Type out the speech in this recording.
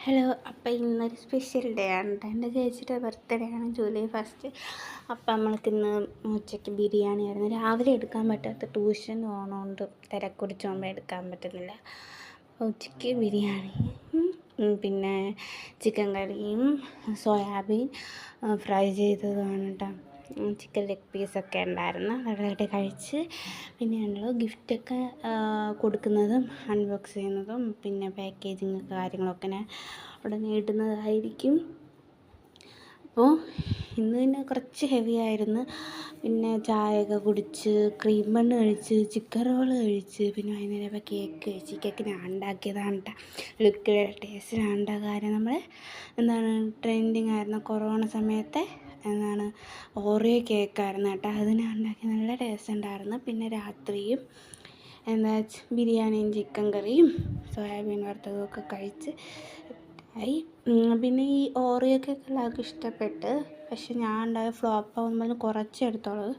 Hello. അപ്പോൾ ഇന്നൊരു special day ആണ് ട്ടോ. എൻ്റെ ചേച്ചിയുടെ ബർത്ത്ഡേ ആണ് ജൂലൈ 1. അപ്പം നമ്മൾക്ക് ഇന്ന് ഉച്ചയ്ക്ക് ബിരിയാണി ആയിരുന്നു. രാവിലെ എടുക്കാൻ പറ്റാത്ത ട്യൂഷൻ പോകണോണ്ട് തിരക്കുടിച്ചോണ്ട് എടുക്കാൻ പറ്റുന്നില്ല. അപ്പോൾ ഉച്ചയ്ക്ക് ബിരിയാണിയും പിന്നെ ചിക്കൻ കറിയും സോയാബീൻ ഫ്രൈ ചെയ്തതുമാണ് കേട്ടോ. ചിക്കൻ ലെഗ് പീസൊക്കെ ഉണ്ടായിരുന്നു. അതൊക്കെ കഴിച്ച് പിന്നെ ഞങ്ങൾ ഗിഫ്റ്റൊക്കെ കൊടുക്കുന്നതും അൺബോക്സ് ചെയ്യുന്നതും പിന്നെ പാക്കേജിങ് കാര്യങ്ങളൊക്കെ ഞാൻ ഉടനെ ഇടുന്നതായിരിക്കും. അപ്പോൾ ഇന്ന് പിന്നെ കുറച്ച് ഹെവി ആയിരുന്നു. പിന്നെ ചായയൊക്കെ കുടിച്ച് ക്രീം ബണ്ണ് കഴിച്ച് ചിക്കൻ റോള് കഴിച്ച് പിന്നെ വൈകുന്നേരം കേക്ക് കഴിച്ച്. കേക്ക് ഞാൻ ഉണ്ടാക്കിയതാണ് കേട്ടോ. ലിക്വിഡ് ടേസ്റ്റിലാണ് കാര്യം നമ്മൾ ട്രെൻഡിങ് ആയിരുന്ന കൊറോണ സമയത്തെ ഓറിയോ കേക്കായിരുന്നു കേട്ടോ. അത് ഞാൻ ഉണ്ടാക്കി നല്ല ടേസ്റ്റ് ഉണ്ടായിരുന്നു. പിന്നെ രാത്രിയും ബിരിയാണിയും ചിക്കൻ കറിയും സോയാബീൻ വറുത്തതും ഒക്കെ കഴിച്ച് ആയി. പിന്നെ ഈ ഓറിയോ കേക്ക് എല്ലാവർക്കും ഇഷ്ടപ്പെട്ട്. പക്ഷെ ഞാൻ ഉണ്ടായ ഫ്ലോപ്പ് ആവുമ്പോൾ കുറച്ചെടുത്തോളൂ.